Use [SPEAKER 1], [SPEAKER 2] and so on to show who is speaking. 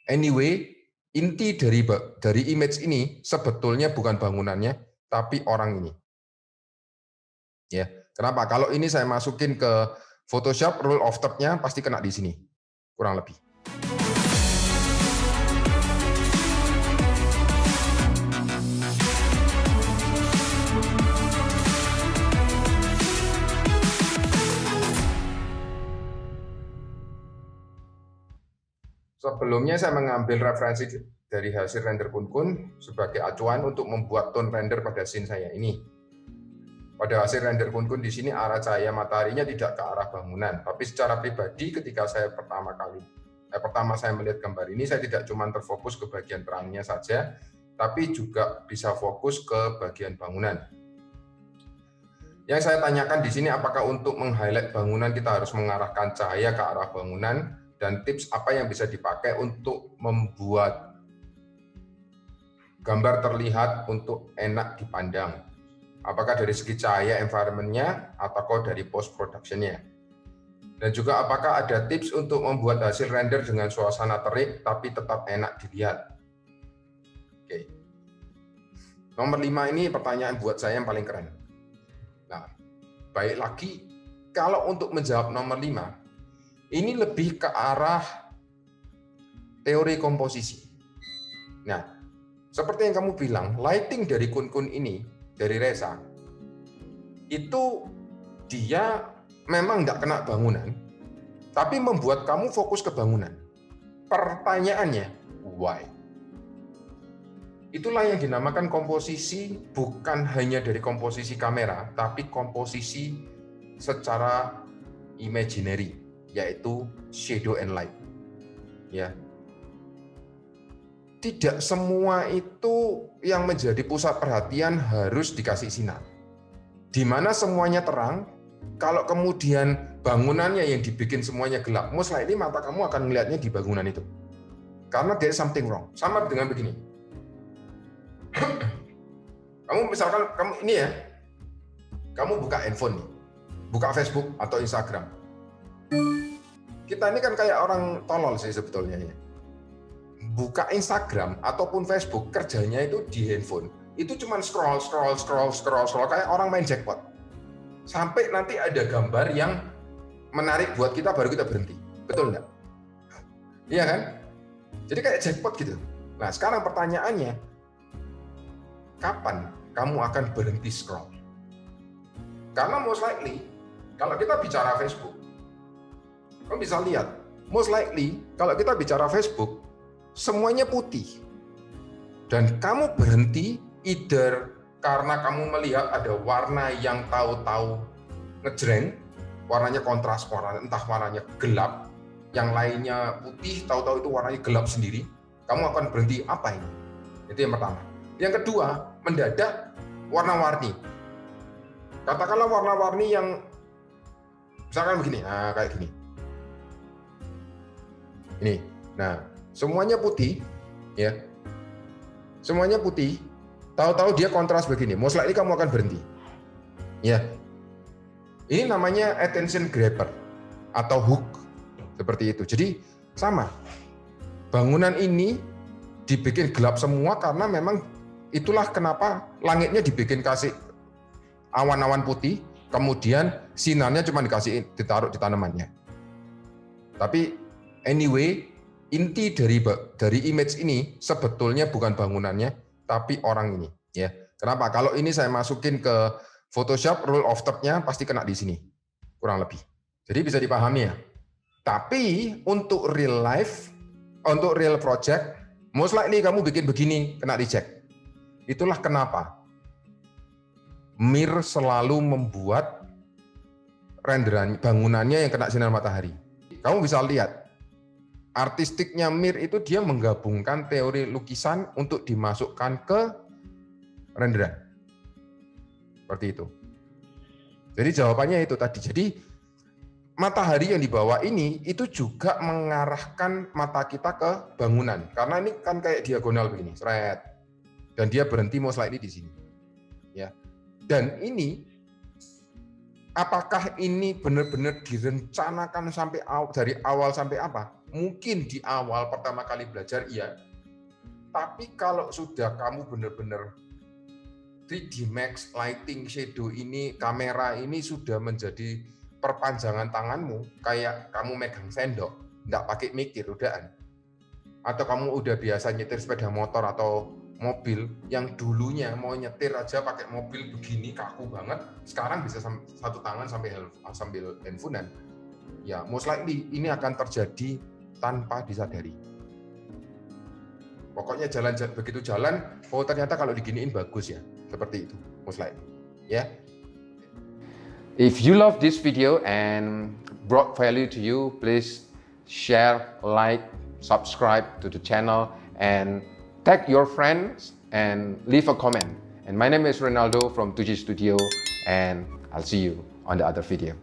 [SPEAKER 1] Anyway, inti dari image ini sebetulnya bukan bangunannya, tapi orang ini. Ya, kenapa? Kalau ini saya masukin ke Photoshop, rule of third-nya pasti kena di sini, kurang lebih. Sebelumnya saya mengambil referensi dari hasil render Kun sebagai acuan untuk membuat tone render pada scene saya ini. Pada hasil render Kun di sini arah cahaya mataharinya tidak ke arah bangunan, tapi secara pribadi ketika saya pertama saya melihat gambar ini, saya tidak cuma terfokus ke bagian terangnya saja, tapi juga bisa fokus ke bagian bangunan. Yang saya tanyakan di sini, apakah untuk meng-highlight bangunan kita harus mengarahkan cahaya ke arah bangunan, dan tips apa yang bisa dipakai untuk membuat gambar terlihat untuk enak dipandang. Apakah dari segi cahaya environment-nya atau dari post production-nya. Dan juga apakah ada tips untuk membuat hasil render dengan suasana terik tapi tetap enak dilihat. Oke. Nomor 5 ini pertanyaan buat saya yang paling keren. Nah, baik lagi, kalau untuk menjawab nomor 5, ini lebih ke arah teori komposisi. Nah, seperti yang kamu bilang, lighting dari Kun ini, dari Reza, itu dia memang nggak kena bangunan, tapi membuat kamu fokus ke bangunan. Pertanyaannya, why? Itulah yang dinamakan komposisi, bukan hanya dari komposisi kamera, tapi komposisi secara imaginary, yaitu shadow and light. Ya. Tidak semua itu yang menjadi pusat perhatian harus dikasih sinar. Di mana semuanya terang, kalau kemudian bangunannya yang dibikin semuanya gelap, most likely mata kamu akan melihatnya di bangunan itu. Karena there is something wrong. Sama dengan begini. Kamu misalkan kamu ini ya, kamu buka handphone nih, buka Facebook atau Instagram. Kita ini kan kayak orang tolol sih sebetulnya ya. Buka Instagram ataupun Facebook, kerjanya itu di handphone. Itu cuma scroll kayak orang main jackpot. Sampai nanti ada gambar yang menarik buat kita, baru kita berhenti. Betul nggak? Iya kan? Jadi kayak jackpot gitu. Nah, sekarang pertanyaannya, kapan kamu akan berhenti scroll? Karena most likely, kalau kita bicara Facebook, kamu bisa lihat, most likely kalau kita bicara Facebook, semuanya putih. Dan kamu berhenti either karena kamu melihat ada warna yang tahu-tahu ngejreng, warnanya kontras, entah warnanya gelap, yang lainnya putih, tahu-tahu itu warnanya gelap sendiri, kamu akan berhenti, apa ini? Itu yang pertama. Yang kedua, mendadak warna-warni. Katakanlah warna-warni yang misalkan begini, nah kayak gini. Ini, nah semuanya putih, ya, semuanya putih. Tahu-tahu dia kontras begini, most likely kamu akan berhenti, ya. Ini namanya attention grabber atau hook seperti itu. Jadi sama, bangunan ini dibikin gelap semua karena memang itulah kenapa langitnya dibikin kasih awan-awan putih, kemudian sinarnya cuma ditaruh di tanamannya. Tapi anyway, inti dari image ini sebetulnya bukan bangunannya, tapi orang ini. Ya, kenapa? Kalau ini saya masukin ke Photoshop, rule of third-nya pasti kena di sini, kurang lebih. Jadi bisa dipahami ya. Tapi untuk real life, untuk real project, most likely kamu bikin begini kena reject. Itulah kenapa Mir selalu membuat renderan bangunannya yang kena sinar matahari. Kamu bisa lihat. Artistiknya Mir itu dia menggabungkan teori lukisan untuk dimasukkan ke renderan. Seperti itu. Jadi jawabannya itu tadi. Jadi matahari yang dibawa ini itu juga mengarahkan mata kita ke bangunan. Karena ini kan kayak diagonal begini, seret. Dan dia berhenti most likely di sini. Ya. Dan ini apakah ini benar-benar direncanakan sampai dari awal sampai apa? Mungkin di awal pertama kali belajar iya, tapi kalau sudah kamu benar-benar 3D Max, lighting, shadow ini, kamera ini sudah menjadi perpanjangan tanganmu, kayak kamu megang sendok, nggak pakai mikir, udahan. Atau kamu udah biasa nyetir sepeda motor atau mobil, yang dulunya mau nyetir aja pakai mobil begini kaku banget, sekarang bisa satu tangan sambil handphonean. Ya, most likely ini akan terjadi tanpa disadari. Pokoknya begitu jalan, oh ternyata kalau diginiin bagus ya, seperti itu, most likely. Ya. If you love this video and brought value to you, please share, like, subscribe to the channel, and tag your friends and leave a comment. And my name is Ronaldo from 2G Studio, and I'll see you on the other video.